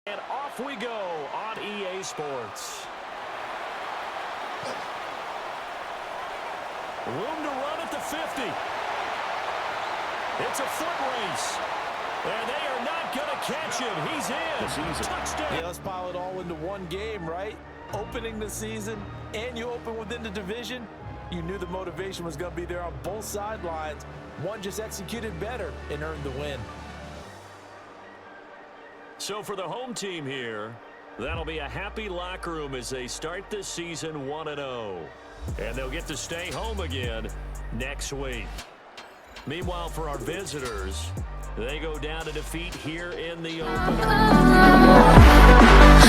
And off we go on EA Sports. Room to run at the 50. It's a foot race. And they are not going to catch him. He's in. Touchdown. Yeah, let's pile it all into one game, right? Opening the season, and you open within the division. You knew the motivation was going to be there on both sidelines. One just executed better and earned the win. So for the home team here, that'll be a happy locker room as they start this season 1-0. And they'll get to stay home again next week. Meanwhile, for our visitors, they go down to defeat here in the opener.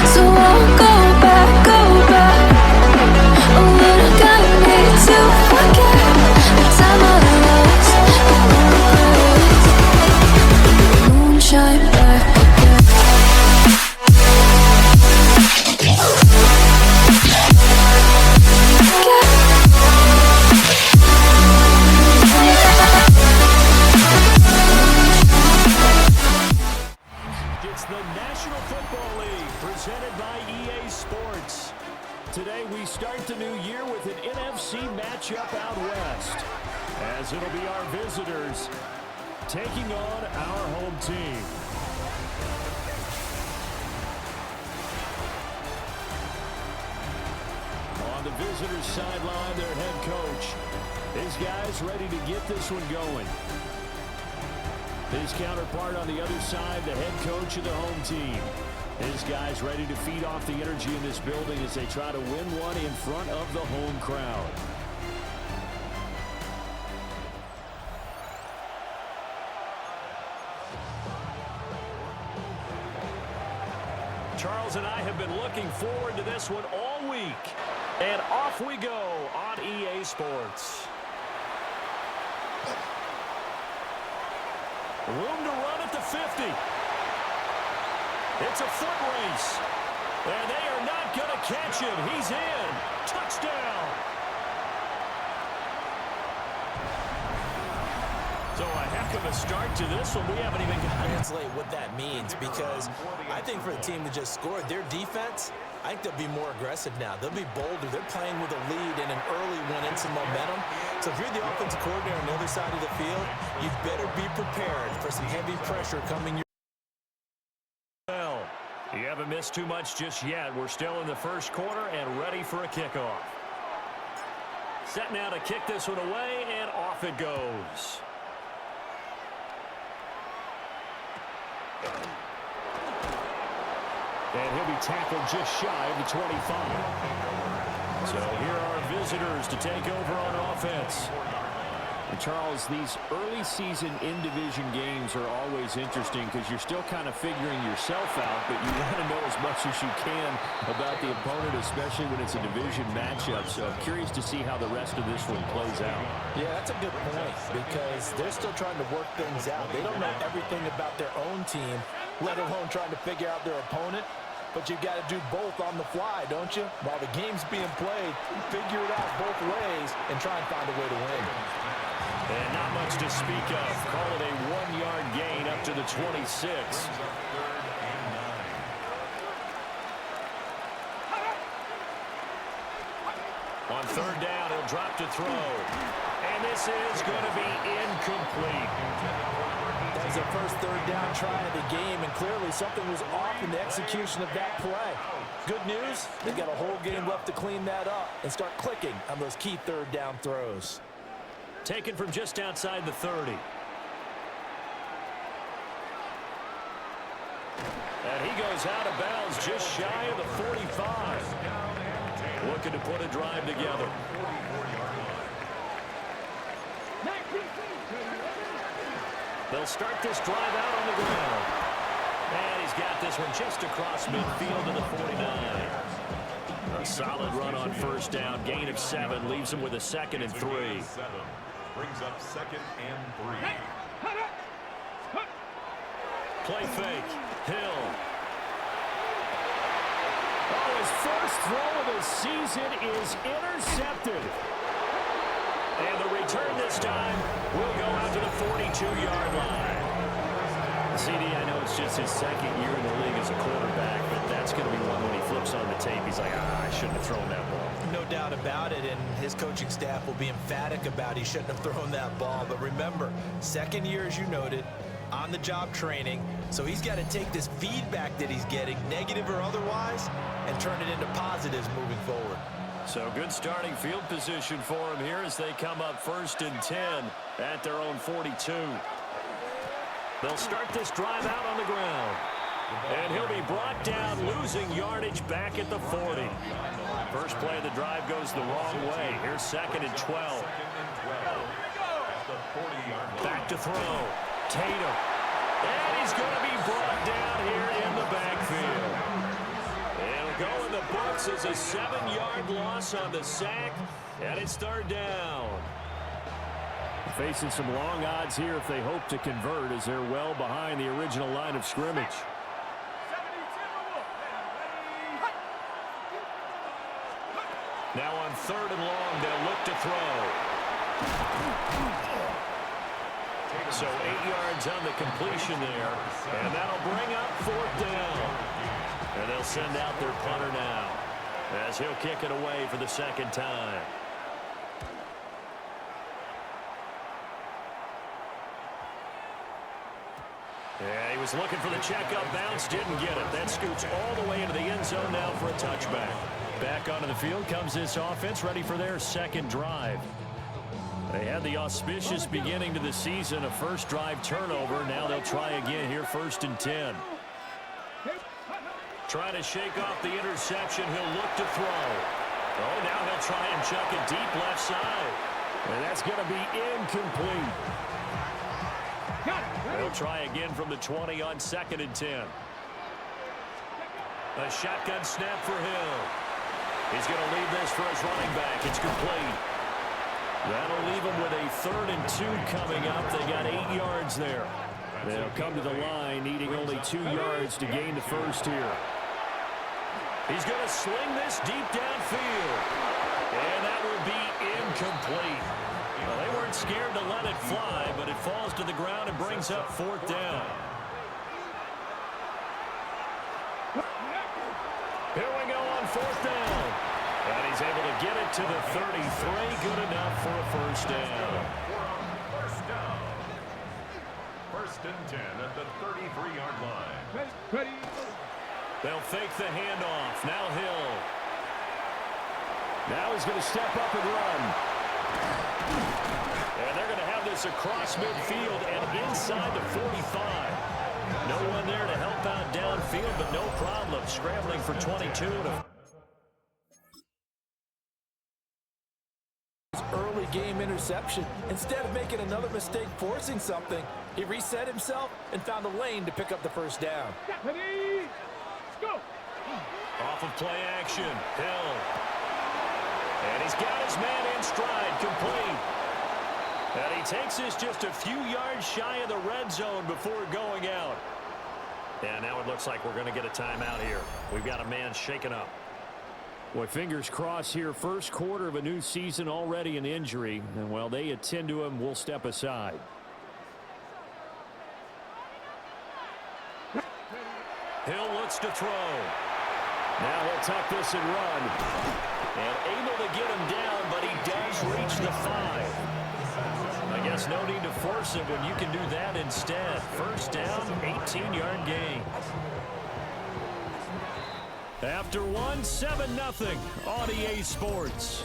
So I'll go back, oh, when I got me to forget the time I lost, moonshine back. It's the National Football League presented by EA Sports. Today we start the new year with an NFC matchup out west, as it'll be our visitors taking on our home team. On the visitors' sideline, their head coach. His guys ready to get this one going. His counterpart on the other side, the head coach of the home team. His guys ready to feed off the energy in this building as they try to win one in front of the home crowd. Charles and I have been looking forward to this one all week. And off we go on EA Sports. Room to run at the 50. It's a foot race. And they are not going to catch him. He's in. Touchdown. So a heck of a start to this one. We haven't even got to translate what that means, because I think for the team that just scored, their defense, I think they'll be more aggressive now. They'll be bolder. They're playing with a lead and an early one and some momentum. So if you're the offensive coordinator on the other side of the field, you better be prepared for some heavy pressure coming your way. Well, you haven't missed too much just yet. We're still in the first quarter and ready for a kickoff. Set now to kick this one away, and off it goes. And he'll be tackled just shy of the 25. So here are our visitors to take over on offense. And Charles, these early season in-division games are always interesting because you're still kind of figuring yourself out, but you want to know as much as you can about the opponent, especially when it's a division matchup. So I'm curious to see how the rest of this one plays out. Yeah, that's a good point, because they're still trying to work things out. They don't know everything about their own team, let alone trying to figure out their opponent. But you've got to do both on the fly, don't you? While the game's being played, figure it out both ways and try and find a way to win. And not much to speak of. Call it a 1-yard gain up to the 26. On third down, he'll drop to throw. And this is going to be incomplete. That was their first third down try of the game, and clearly something was off in the execution of that play. Good news, they've got a whole game left to clean that up and start clicking on those key third down throws. Taken from just outside the 30. And he goes out of bounds just shy of the 45. Looking to put a drive together. They'll start this drive out on the ground. And he's got this one just across midfield to the 49. A solid run on first down. Gain of 7 leaves him with a 2nd and 3. Brings up 2nd and 3. Play fake. Hill. Oh, his first throw of the season is intercepted. And the return this time will go out to the 42-yard line. CD, I know it's just his second year in the league as a quarterback, but that's going to be one when he flips on the tape. He's like, I shouldn't have thrown that ball. No doubt about it, and his coaching staff will be emphatic about he shouldn't have thrown that ball. But remember, second year, as you noted, on-the-job training, so he's got to take this feedback that he's getting, negative or otherwise, and turn it into positives moving forward. So good starting field position for him here as they come up 1st and 10 at their own 42. They'll start this drive out on the ground. And he'll be brought down, losing yardage back at the 40. First play of the drive goes the wrong way. Here's 2nd and 12. Back to throw. Tatum. And he's going to be brought down here in the backfield. It'll go in the books as a 7-yard loss on the sack, and it's 3rd down. Facing some long odds here if they hope to convert as they're well behind the original line of scrimmage. Now on 3rd and long, they'll look to throw. So 8 yards on the completion there, and that'll bring up 4th down. And they'll send out their punter now as he'll kick it away for the 2nd time. Yeah, he was looking for the checkup bounce, didn't get it. That scoots all the way into the end zone now for a touchback. Back onto the field comes this offense, ready for their 2nd drive. They had the auspicious beginning to the season, a first drive turnover. Now they'll try again here, 1st and 10. Trying to shake off the interception, he'll look to throw. Oh, now he'll try and chuck it deep left side. And that's going to be incomplete. They'll try again from the 20 on 2nd and 10. A shotgun snap for Hill. He's going to leave this for his running back. It's complete. That'll leave him with a 3rd and 2 coming up. They got 8 yards there. They'll come to the line, needing only 2 yards to gain the first here. He's going to sling this deep downfield. And that will be incomplete. Well, they weren't scared to let it fly, but it falls to the ground and brings up 4th down. Here we go on 4th down. And he's able to get it to the 33. Good enough for a 1st down. 1st and 10 at the 33-yard line. Ready. They'll fake the handoff. Now Hill. Now he's going to step up and run. And they're going to have this across midfield and inside the 45. No one there to help out downfield, but no problem. Scrambling for 22 to... Early game interception. Instead of making another mistake forcing something, he reset himself and found a lane to pick up the 1st down. Ready, go. Off of play action, Hill. And he's got his man in stride, complete. And he takes this just a few yards shy of the red zone before going out. And now it looks like we're going to get a timeout here. We've got a man shaken up. Boy, fingers crossed here. First quarter of a new season, already an injury. And while they attend to him, we'll step aside. Hill looks to throw. Now he'll tuck this and run. And able to get him down, but he does reach the 5. I guess no need to force it when you can do that instead. 1st down, 18-yard gain. After one, 7-0 on EA Sports.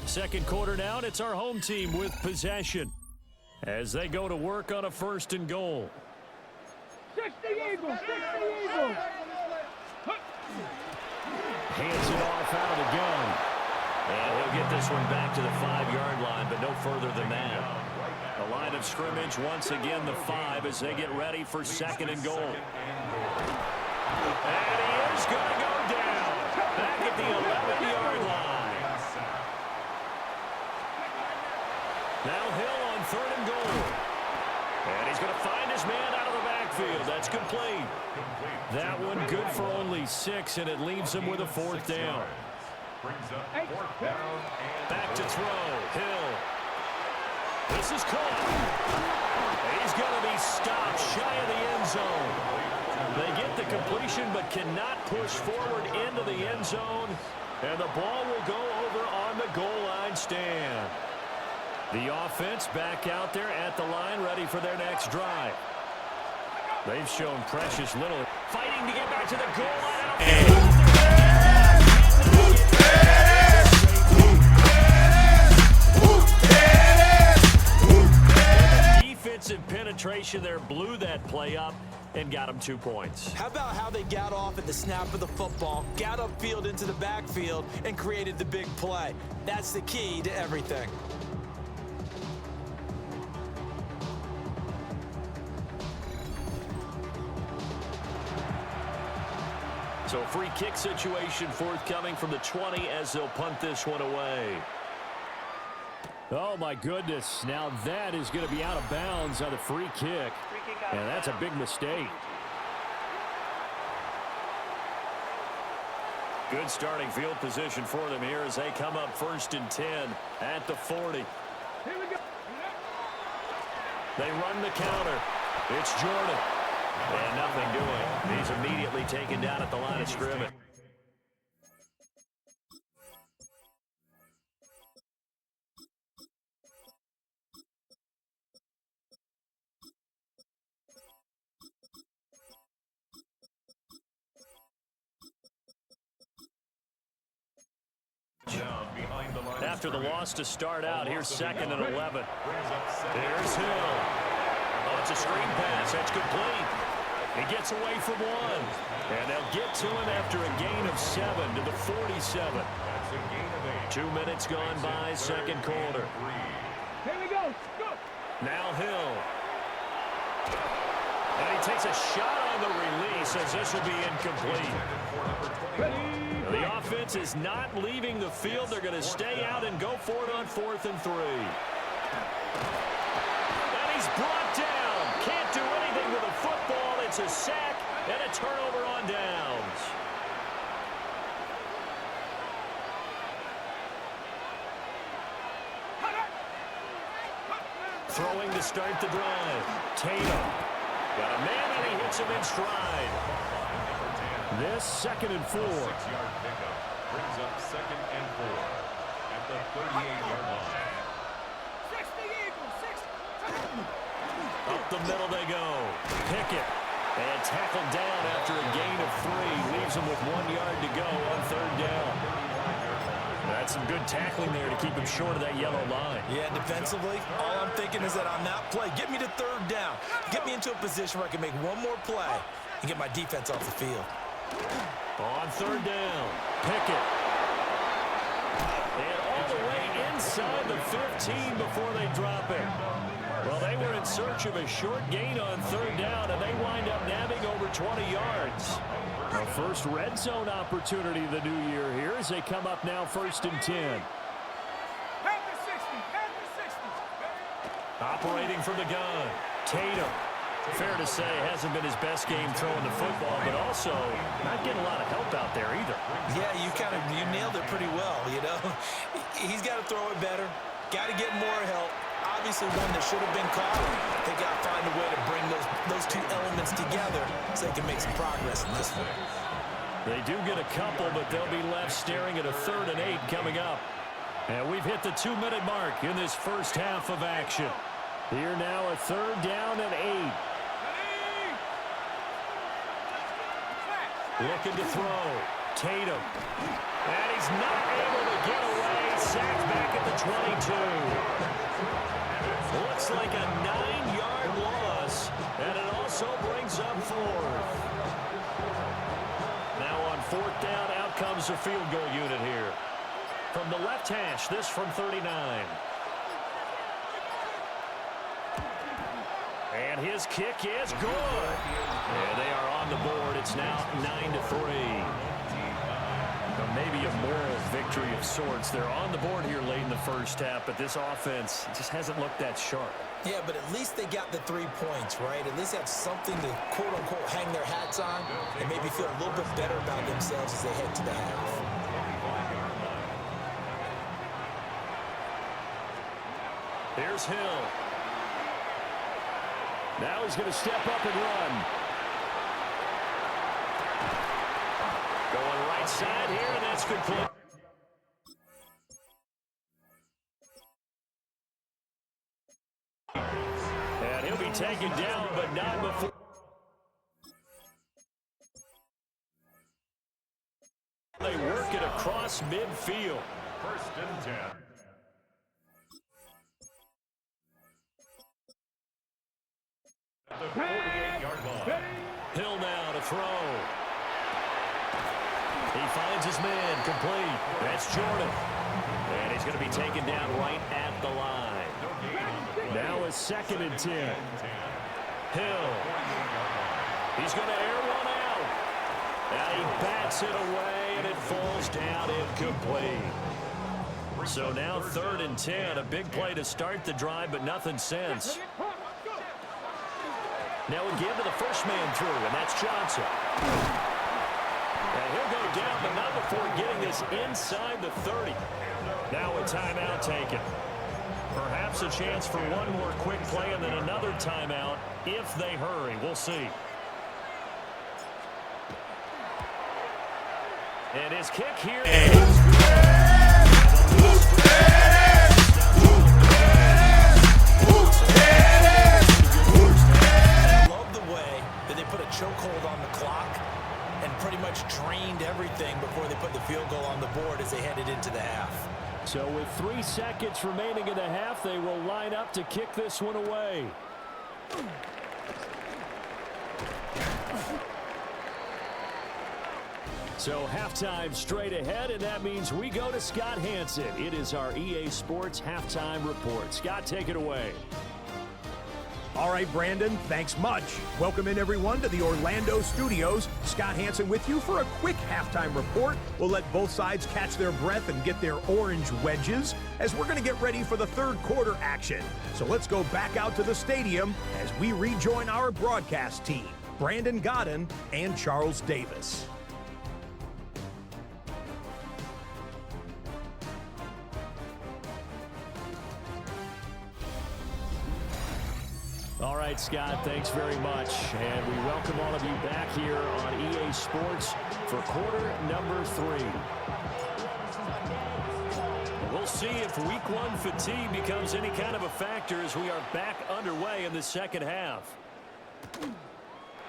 Second quarter now, and it's our home team with possession as they go to work on a 1st and goal. 60 Eagles, 60 Eagles. Hands it off out of the gun. And he'll get this one back to the 5-yard line, but no further than that. The line of scrimmage, once again, the 5 as they get ready for 2nd and goal. And he is going to go down. Back at the 11-yard line. Now Hill on 3rd and goal. And he's going to find his man out of the backfield. backfield. That's complete. That one good for only 6, and it leaves him with a 4th down. Back to throw. Hill. This is caught. He's going to be stopped shy of the end zone. They get the completion but cannot push forward into the end zone. And the ball will go over on the goal line stand. The offense back out there at the line ready for their next drive. They've shown precious little. Fighting to get back to the goal line. Defensive penetration there blew that play up and got them 2 points. How about how they got off at the snap of the football, got upfield into the backfield, and created the big play? That's the key to everything. So free kick situation forthcoming from the 20 as they'll punt this one away. Oh, my goodness. Now that is going to be out of bounds on the free kick. And that's a big mistake. Good starting field position for them here as they come up 1st and 10 at the 40. Here we go. They run the counter. It's Jordan. And nothing doing. He's immediately taken down at the line of scrimmage. After the loss to start out, here's 2nd and 11. There's Hill. Oh, it's a screen pass. That's complete. He gets away from 1. And they'll get to him after a gain of 7 to the 47. 2 minutes gone by, 2nd quarter. Here we go. Go. Now Hill. And he takes a shot on the release as this will be incomplete. The offense is not leaving the field. They're going to stay out and go for it on 4th and 3. And he's brought down. Can't do anything with a football. It's a sack and a turnover on downs. Throwing to start the drive. Tatum. Got a man and he hits him in stride. This 2nd and 4. 6-yard pickup brings up 2nd and 4 at the 38-yard line. 60 Eagles, 60. Up the middle they go. Pickett. And tackled down after a gain of 3. Leaves him with 1 yard to go on 3rd down. That's some good tackling there to keep him short of that yellow line. Yeah, defensively, all I'm thinking is that on that play, get me to 3rd down. Get me into a position where I can make one more play and get my defense off the field. On 3rd down, Pickett. And all the way inside the 15 before they drop it. Well, they were in search of a short gain on 3rd down, and they wind up nabbing over 20 yards. A first red zone opportunity of the new year here as they come up now 1st and 10. Panther 60, Panther 60. Operating from the gun, Tatum. Fair to say, hasn't been his best game throwing the football, but also not getting a lot of help out there either. Yeah, you nailed it pretty well, you know. He's got to throw it better, got to get more help. Obviously one that should have been caught. They got to find a way to bring those 2 elements together so they can make some progress in this one. They do get a couple, but they'll be left staring at a 3rd and 8 coming up. And we've hit the 2-minute mark in this first half of action. Here now a 3rd down and 8. Looking to throw. Tatum. And he's not able to get away. Sacked back at the 22. Looks like a 9-yard loss. And it also brings up 4th. Now on 4th down, out comes the field goal unit here. From the left hash, this from 39. And his kick is good. And they are on the board. It's now 9-3. Maybe a moral victory of sorts. They're on the board here late in the first half, but this offense just hasn't looked that sharp. Yeah, but at least they got the 3 points, right? At least have something to, quote-unquote, hang their hats on and maybe feel a little bit better about themselves as they head to the half. Here's Hill. Now he's going to step up and run. Going right side here, and that's good play. And he'll be taken down, but not before. They work it across midfield. 1st and 10. At the 48-yard line. Hill now to throw. He finds his man complete. That's Jordan. And he's going to be taken down right at the line. Now a 2nd and 10. Hill. He's going to air one out. And he bats it away, and it falls down incomplete. So now 3rd and 10. A big play to start the drive, but nothing since. Now we give to the first man through, and that's Johnson. And he'll go down, but not before getting this inside the 30. Now a timeout taken. Perhaps a chance for one more quick play and then another timeout if they hurry. We'll see. And his kick here. Love the way that they put a chokehold on the clock and pretty much drained everything before they put the field goal on the board as they headed into the half. So with 3 seconds remaining in the half, they will line up to kick this one away. So halftime straight ahead, and that means we go to Scott Hanson. It is our EA Sports halftime report. Scott, take it away. All right, Brandon, thanks much. Welcome in, everyone, to the Orlando studios. Scott Hanson with you for a quick halftime report. We'll let both sides catch their breath and get their orange wedges as we're going to get ready for the 3rd quarter action. So let's go back out to the stadium as we rejoin our broadcast team, Brandon Godden and Charles Davis. All right, Scott, thanks very much. And we welcome all of you back here on EA Sports for quarter number 3. We'll see if week 1 fatigue becomes any kind of a factor as we are back underway in the 2nd half.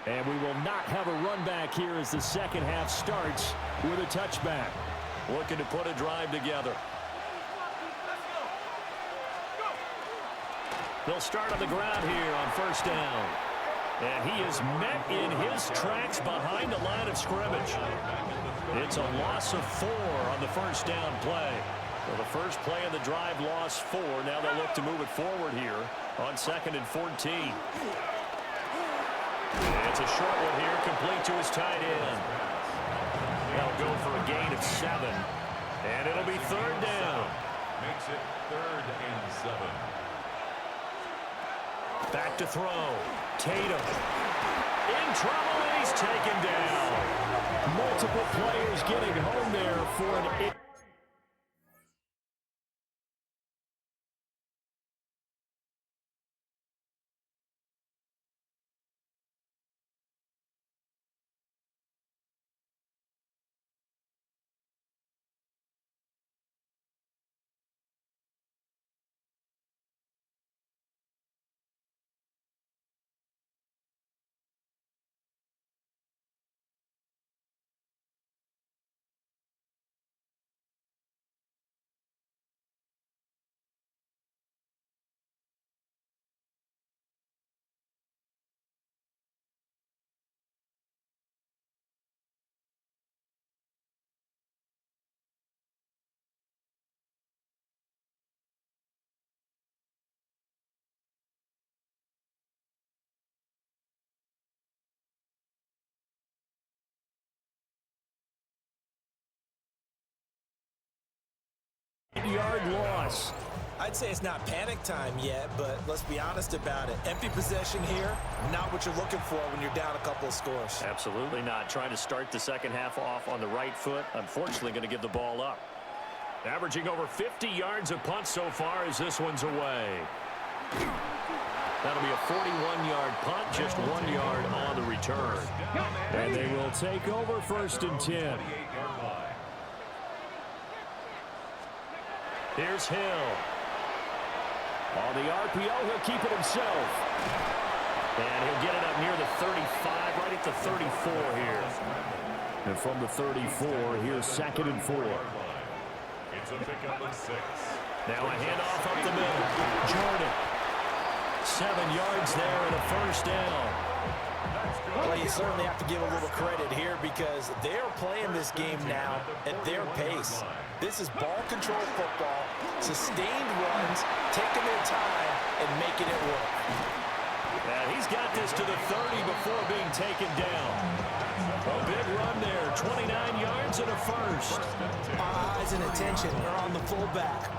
And we will not have a run back here as the 2nd half starts with a touchback. Looking to put a drive together. They'll start on the ground here on 1st down. And he is met in his tracks behind the line of scrimmage. It's a loss of 4 on the 1st down play. Well, the first play of the drive lost 4. Now they'll look to move it forward here on 2nd and 14. And it's a short one here, complete to his tight end. They'll go for a gain of 7. And it'll be 3rd down. Makes it 3rd and 7. Back to throw. Tatum. In trouble, and he's taken down. Multiple players getting home there for an... Yard loss. I'd say it's not panic time yet, but let's be honest about it. Empty possession here, not what you're looking for when you're down a couple of scores. Absolutely not. Trying to start the second half off on the right foot. Unfortunately, going to give the ball up. Averaging over 50 yards a punt so far as this one's away. That'll be a 41-yard punt, just 1 yard on the return. And they will take over 1st and 10. Here's Hill. On the RPO, he'll keep it himself. And he'll get it up near the 35, right at the 34 here. And from the 34, here's 2nd and 4. It's a pickup of 6. Now a handoff up the middle. Jordan. 7 yards there and a 1st down. Well, you certainly have to give a little credit here because they're playing this game now at their pace. This is ball control football, sustained runs, taking their time, and making it work. And he's got this to the 30 before being taken down. A big run there, 29 yards and a 1st. Our eyes and attention are on the fullback.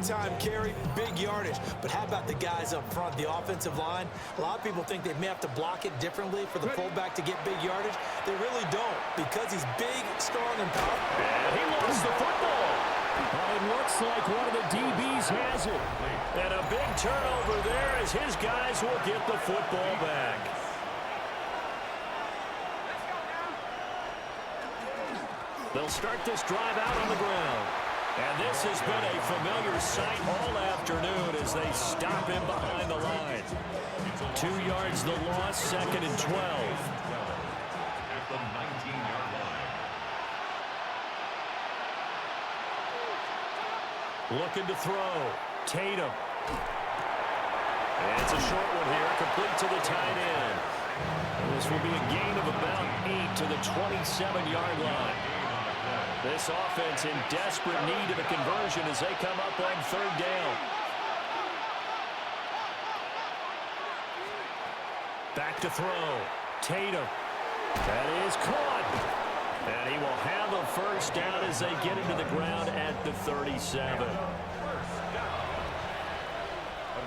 Time carry, big yardage. But how about the guys up front, the offensive line? A lot of people think they may have to block it differently for the fullback to get big yardage. They really don't because he's big, strong, and powerful. And he lost the football. It looks like one of the DBs has it. And a big turnover there as his guys will get the football back. They'll start this drive out on the ground. And this has been a familiar sight all afternoon as they stop him behind the line. 2 yards the loss, 2nd and 12. At the 19-yard line. Looking to throw. Tatum. And it's a short one here, complete to the tight end. And this will be a gain of about 8 to the 27-yard line. This offense in desperate need of a conversion as they come up on 3rd down. Back to throw. Tatum. That is caught. And he will have a 1st down as they get into the ground at the 37. A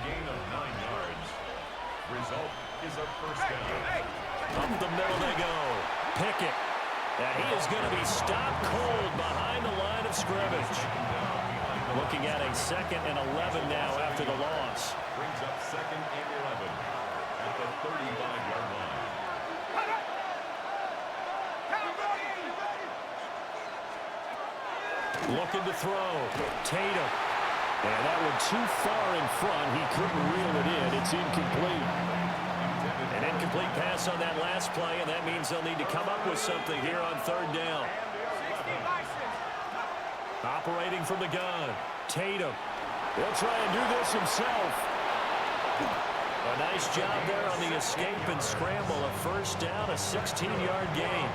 gain of 9 yards. Result is a 1st down. Up the middle they go. Pickett. And he is going to be stopped cold behind the line of scrimmage. Looking at a 2nd and 11 now after the loss. Brings up 2nd and 11 at the 35-yard line. Looking to throw. Tatum. And that one too far in front. He couldn't reel it in. It's incomplete. An incomplete pass on that last play, and that means they'll need to come up with something here on 3rd down. Operating from the gun. Tatum. He'll try and do this himself. A nice job there on the escape and scramble. A 1st down, a 16-yard gain.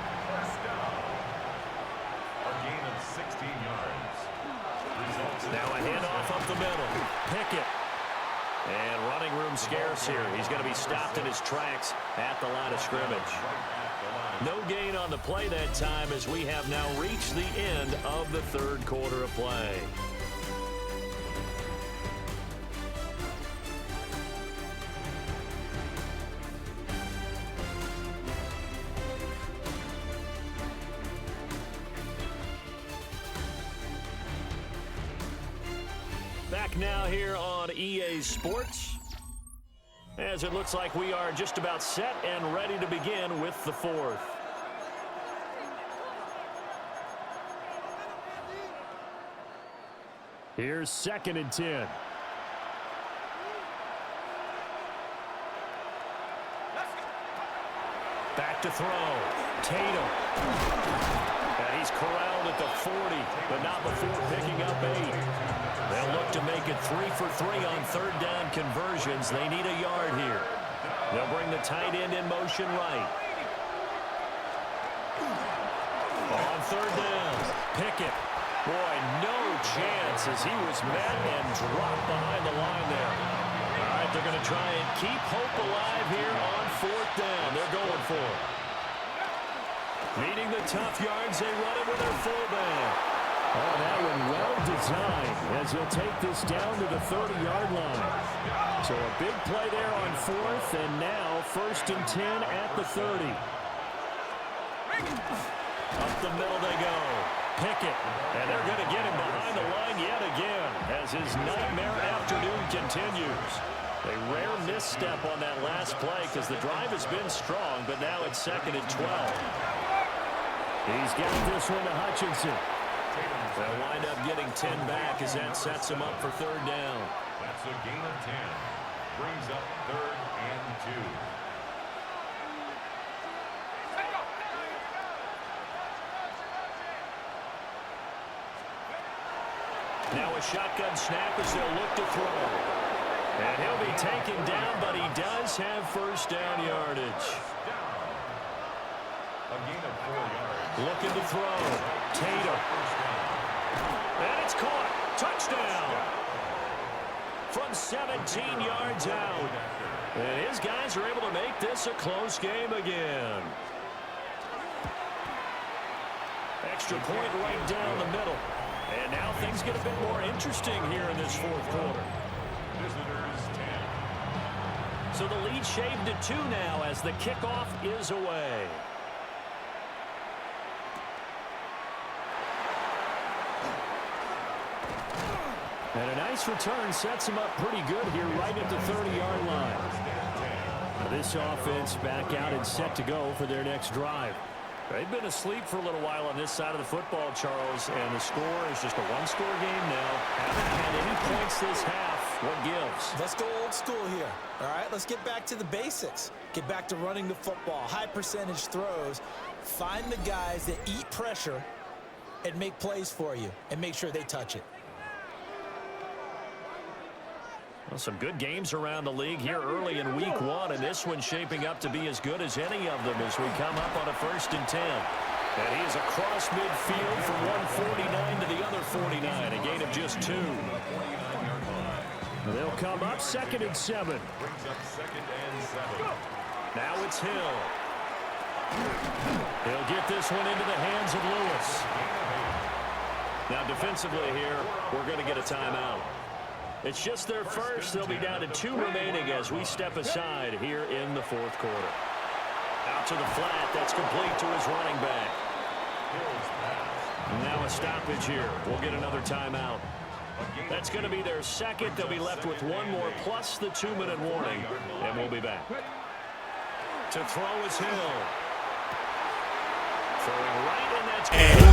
A gain of 16 yards. Results Now a handoff up the middle. Pickett. And running room scarce here. He's going to be stopped in his tracks at the line of scrimmage. No gain on the play that time as we have now reached the end of the 3rd quarter of play. Back now here on EA Sports, as it looks like we are just about set and ready to begin with the 4th. Here's 2nd and 10. Back to throw. Tatum. And he's corralled at the 40, but not before picking up 8. They'll look to make it 3 for 3 on third down conversions. They need a yard here. They'll bring the tight end in motion right. On third down, Pickett. Boy, no chance as he was met and dropped behind the line there. All right, they're going to try and keep hope alive here on fourth down. They're going for it. Needing the tough yards, they run it with their fullback. Oh, that one well designed as he'll take this down to the 30-yard line. So a big play there on fourth, and now 1st and 10 at the 30. Up the middle they go. Pickett, and they're going to get him behind the line yet again as his nightmare afternoon continues. A rare misstep on that last play because the drive has been strong, but now it's 2nd and 12. He's got this one to Hutchinson. They'll wind up getting 10 back as that sets him up for third down. That's a gain of 10. Brings up 3rd and 2. Now a shotgun snap as they'll look to throw. And he'll be taken down, but he does have first down yardage. A gain of 4 yards. Looking to throw. Tatum. And it's caught. Touchdown. From 17 yards out. And his guys are able to make this a close game again. Extra point right down the middle. And now things get a bit more interesting here in this fourth quarter. Visitors 10. So the lead shaved to 2 now as the kickoff is away. And a nice return sets him up pretty good here right at the 30-yard line. This offense back out and set to go for their next drive. They've been asleep for a little while on this side of the football, Charles, and the score is just a one-score game now. Haven't had any points this half. What gives? Let's go old school here. All right, let's get back to the basics. Get back to running the football, high percentage throws. Find the guys that eat pressure and make plays for you and make sure they touch it. Well, some good games around the league here early in week 1, and this one's shaping up to be as good as any of them as we come up on a 1st and 10. And he is across midfield from one 49 to the other 49, a gain of just 2. They'll come up 2nd and 7. Brings up 2nd and 7. Now it's Hill. He'll get this one into the hands of Lewis. Now defensively here, we're going to get a timeout. It's just their first. They'll be down to 2 remaining as we step aside here in the fourth quarter. Out to the flat. That's complete to his running back. Now a stoppage here. We'll get another timeout. That's going to be their second. They'll be left with 1 more plus the 2-minute warning, and we'll be back. To throw is Hill. Throwing right, and that's good.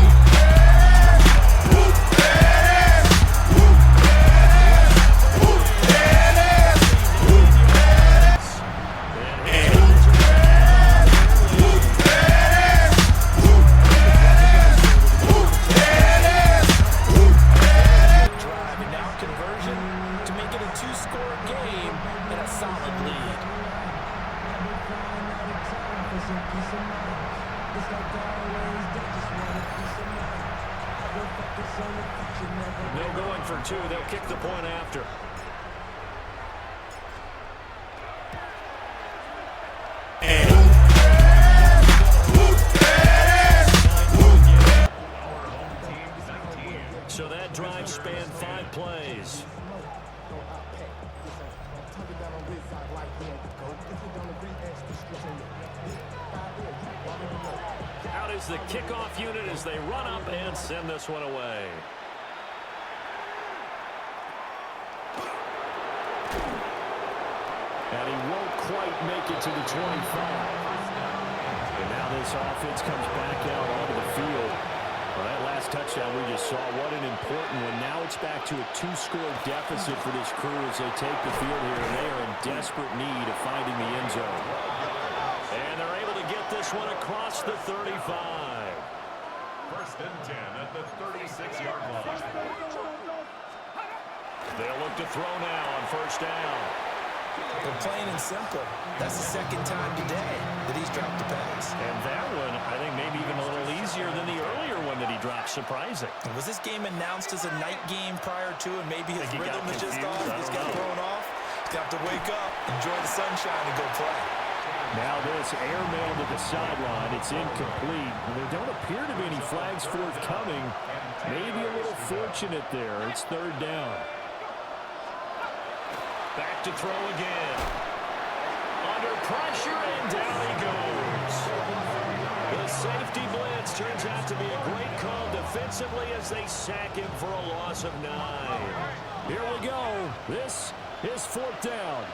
No going for 2. They'll kick the point after. So that drive spanned 5 plays. Out is the kickoff unit as they run up and send this one away. And he won't quite make it to the 25. And now this offense comes back out onto the field. Well, that last touchdown we just saw, what an important one. Now it's back to a 2-score deficit for this crew as they take the field here, and they are in desperate need of finding the end zone. And they're able to get this one across the 35. First and 10 at the 36-yard line. They'll look to throw now on first down. But plain and simple, that's the second time today that he's dropped the pass. And that one, I think, maybe even a little easier than the earlier one that he dropped. Surprising. Was this game announced as a night game prior to, and maybe his Think he rhythm got is just confused? off? I He's don't got know. thrown off. He's got to wake up, enjoy the sunshine, and go play. Now this airmail to the sideline. It's incomplete. There don't appear to be any flags forthcoming. Maybe a little fortunate there. It's third down. Back to throw again. Under pressure, and down he goes. The safety blitz turns out to be a great call defensively as they sack him for a loss of 9. Here we go. This is fourth down.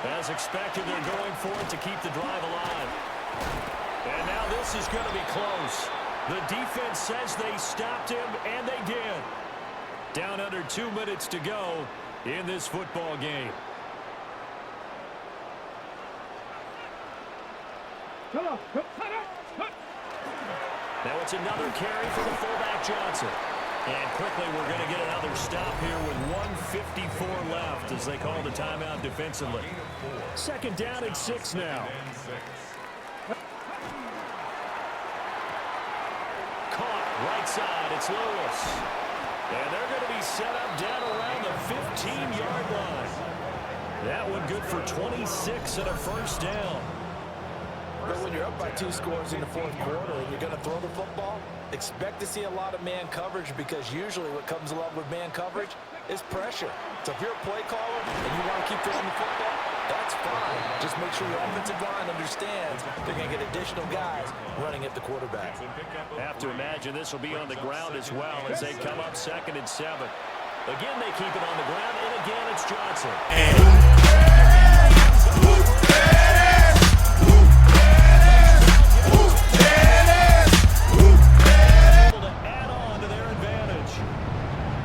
As expected, they're going for it to keep the drive alive. And now this is going to be close. The defense says they stopped him, and they did. Down under 2 minutes to go in this football game. Come on. Now it's another carry for the fullback Johnson. And quickly we're going to get another stop here with 1:54 left as they call the timeout defensively. Second down and 6 now. Caught right side. It's Lewis. And they're going to be set up down around the 15-yard line. That one good for 26 and a first down. But when you're up by 2 scores in the fourth quarter and you're going to throw the football, expect to see a lot of man coverage, because usually what comes along with man coverage is pressure. So if you're a play caller and you want to keep throwing the football, that's fine. Just make sure your offensive line understands they're going to get additional guys running at the quarterback. Have to imagine this will be on the ground as well as they come up 2nd and 7. Again, they keep it on the ground, and again, it's Johnson. Able to add on to their advantage.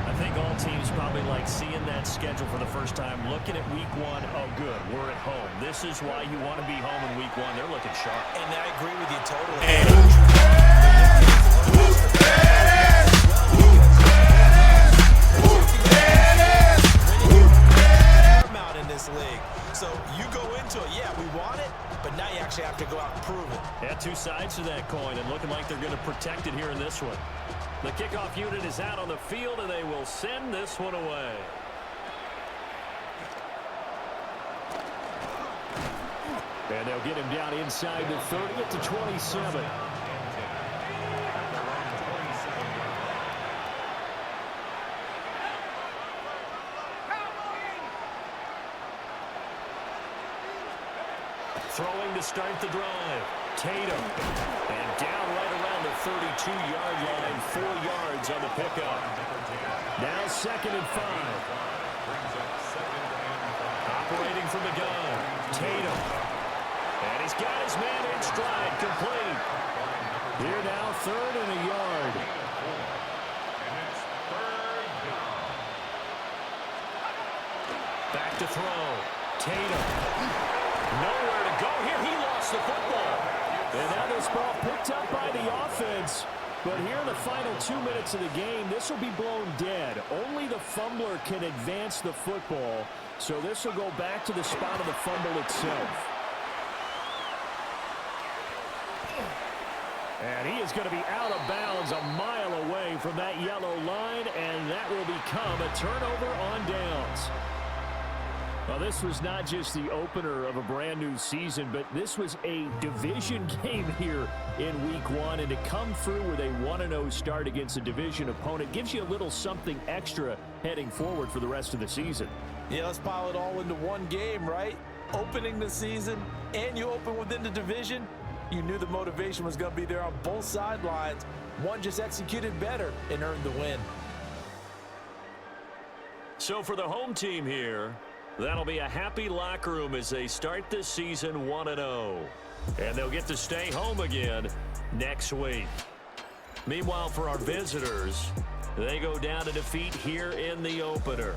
I think all teams probably like seeing that schedule for the first time, looking at week 1. Oh, good, we're at home. This is why you want to be home in week 1. They're looking sharp. And I agree with you totally. In this league. So you go into it, yeah, we want it, but now you actually have to go out and prove it. Yeah, 2 sides to that coin, and looking like they're going to protect it here in this one. The kickoff unit is out on the field, and they will send this one away. And they'll get him down inside the 30 to 27. Throwing to start the drive. Tatum. And down right around the 32-yard line. 4 yards on the pickup. Now 2nd and 5. Operating from the gun. Tatum. And he's got his man in stride. Complete. Here now 3rd and a yard. Back to throw. Tatum. Nowhere to go here. He lost the football. And now this ball picked up by the offense. But here in the final 2 minutes of the game, this will be blown dead. Only the fumbler can advance the football. So this will go back to the spot of the fumble itself. And he is going to be out of bounds a mile away from that yellow line. And that will become a turnover on downs. Well, this was not just the opener of a brand new season, but this was a division game here in week 1. And to come through with a 1-0 start against a division opponent gives you a little something extra heading forward for the rest of the season. Yeah, let's pile it all into one game, right? Opening the season, and you open within the division. You knew the motivation was going to be there on both sidelines. One just executed better and earned the win. So for the home team here, that'll be a happy locker room as they start this season 1-0. And they'll get to stay home again next week. Meanwhile, for our visitors, they go down to defeat here in the opener.